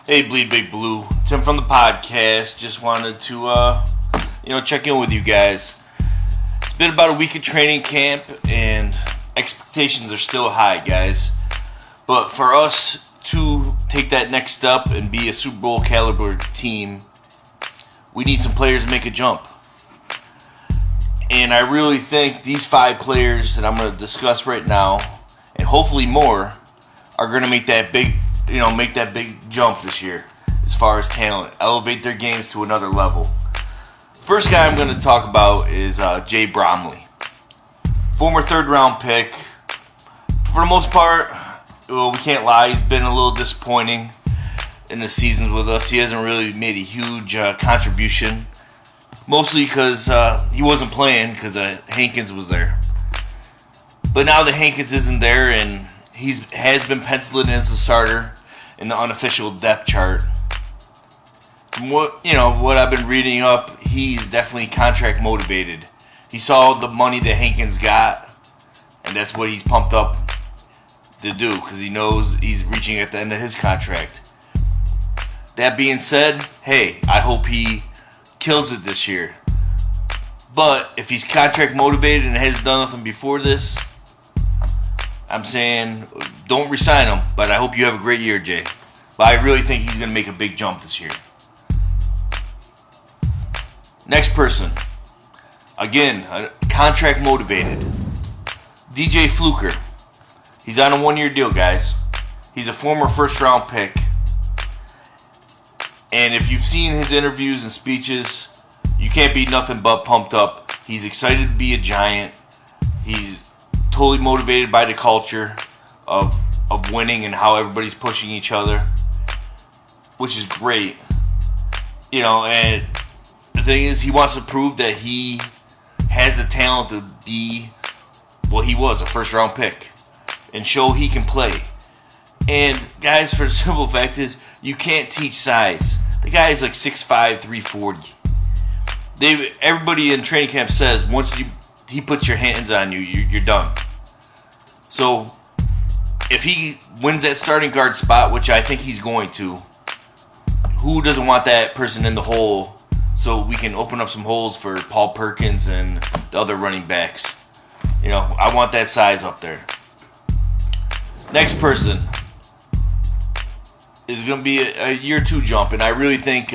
Hey, Bleedbigblue, Tim from the podcast. Just wanted to, check in with you guys. It's been about a week of training camp, and expectations are still high, guys. But for us to take that next step and be a Super Bowl caliber team, we need some players to make a jump. And I really think these 5 players that I'm going to discuss right now, and hopefully more, are going to make that big jump this year as far as talent, elevate their games to another level. First guy I'm going to talk about is Jay Bromley, former 3rd round pick. For the most part, well, we can't lie, he's been a little disappointing in the seasons with us. He hasn't really made a huge contribution, mostly because he wasn't playing because Hankins was there. But now that Hankins isn't there, and he has been penciled in as a starter in the unofficial depth chart. From what I've been reading up, he's definitely contract motivated. He saw the money that Hankins got, and that's what he's pumped up to do because he knows he's reaching at the end of his contract. That being said, hey, I hope he kills it this year. But if he's contract motivated and hasn't done nothing before this, I'm saying don't resign him, but I hope you have a great year, Jay. But I really think he's going to make a big jump this year. Next person. Again, contract motivated. DJ Fluker. He's on a 1-year deal, guys. He's a former 1st round pick. And if you've seen his interviews and speeches, you can't be nothing but pumped up. He's excited to be a Giant. He's totally motivated by the culture of winning and how everybody's pushing each other, which is great. And the thing is, he wants to prove that he has the talent to be what he was, a 1st round pick, and show he can play. And guys, for the simple fact is, you can't teach size. The guy is like 6'5", 340. Everybody in training camp says once he puts your hands on you, you're done. So, if he wins that starting guard spot, which I think he's going to, who doesn't want that person in the hole so we can open up some holes for Paul Perkins and the other running backs? I want that size up there. Next person is going to be a year 2 jump, and I really think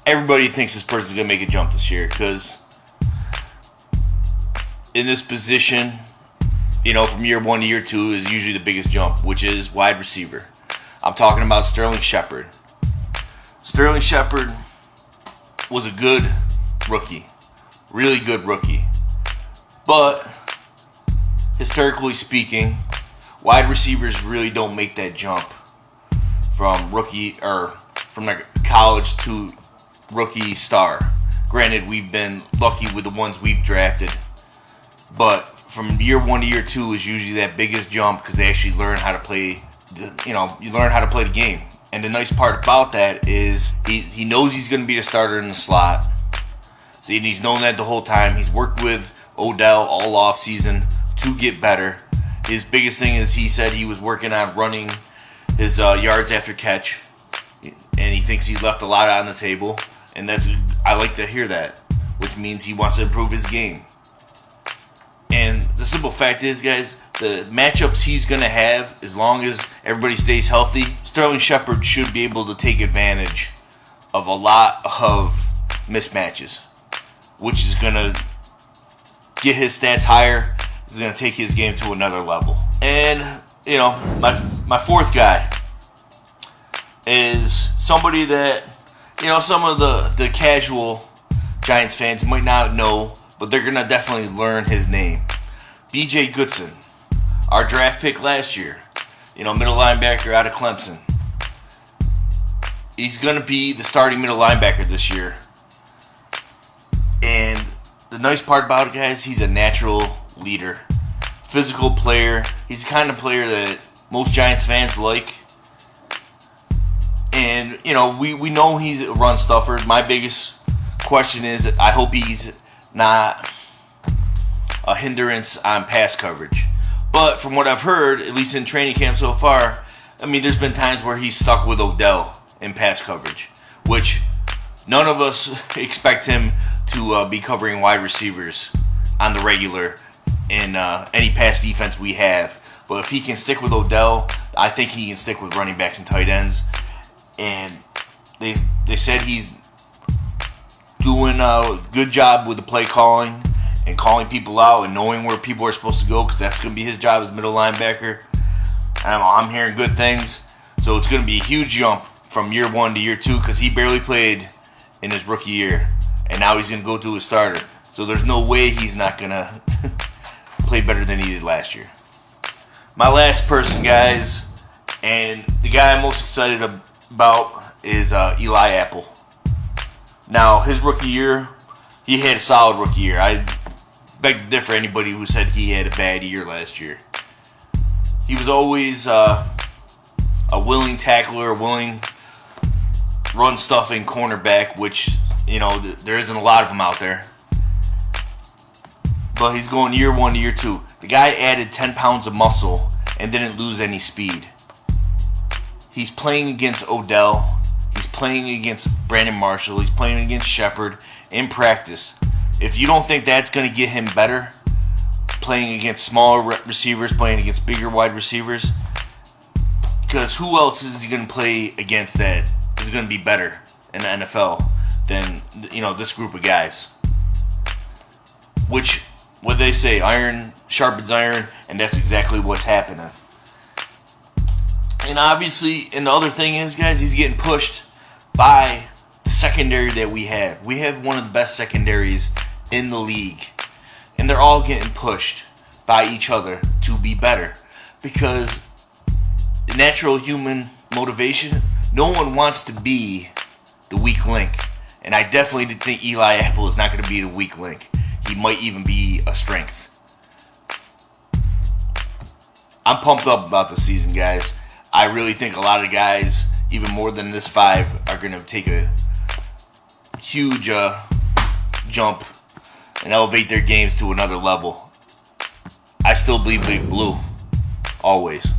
everybody thinks this person's going to make a jump this year because in this position, from year 1 to year 2 is usually the biggest jump, which is wide receiver. I'm talking about Sterling Shepard. Sterling Shepard was a good rookie. Really good rookie. But, historically speaking, wide receivers really don't make that jump from rookie or from like college to rookie star. Granted, we've been lucky with the ones we've drafted, but from year 1 to year 2 is usually that biggest jump because they actually learn how to play. You learn how to play the game. And the nice part about that is he knows he's going to be the starter in the slot. So he's known that the whole time. He's worked with Odell all off season to get better. His biggest thing is he said he was working on running his yards after catch, and he thinks he left a lot on the table. And I like to hear that, which means he wants to improve his game. And the simple fact is, guys, the matchups he's going to have, as long as everybody stays healthy, Sterling Shepard should be able to take advantage of a lot of mismatches, which is going to get his stats higher. Is going to take his game to another level. And, my 4th guy is somebody that, some of the casual Giants fans might not know, but they're going to definitely learn his name. B.J. Goodson, our draft pick last year, middle linebacker out of Clemson. He's going to be the starting middle linebacker this year. And the nice part about it, guys, he's a natural leader. Physical player. He's the kind of player that most Giants fans like. And, we know he's a run stuffer. My biggest question is, I hope he's not a hindrance on pass coverage. But from what I've heard, at least in training camp so far, I mean, there's been times where he's stuck with Odell in pass coverage, which none of us expect him to be covering wide receivers on the regular in any pass defense we have. But if he can stick with Odell, I think he can stick with running backs and tight ends. And they said he's doing a good job with the play calling and calling people out and knowing where people are supposed to go, because that's going to be his job as middle linebacker. I'm hearing good things. So it's going to be a huge jump from year 1 to year 2, because he barely played in his rookie year. And now he's going to go to a starter. So there's no way he's not going to play better than he did last year. My last person, guys, and the guy I'm most excited about is Eli Apple. Now, his rookie year, he had a solid rookie year. I beg to differ anybody who said he had a bad year last year. He was always a willing tackler, a willing run-stuffing cornerback, which, you know, there isn't a lot of them out there. But he's going year 1 to year 2. The guy added 10 pounds of muscle and didn't lose any speed. He's playing against Odell. He's playing against Brandon Marshall. He's playing against Shepard in practice. If you don't think that's going to get him better, playing against smaller receivers, playing against bigger wide receivers, because who else is he going to play against that is going to be better in the NFL than, you know, this group of guys? Which, what they say, iron sharpens iron, and that's exactly what's happening. And obviously, and the other thing is, guys, he's getting pushed by the secondary that we have. We have one of the best secondaries in the league. And they're all getting pushed by each other to be better. Because the natural human motivation, no one wants to be the weak link. And I definitely think Eli Apple is not going to be the weak link. He might even be a strength. I'm pumped up about the season, guys. I really think a lot of guys, even more than this 5, are going to take a huge jump and elevate their games to another level. I still believe Big Blue. Always.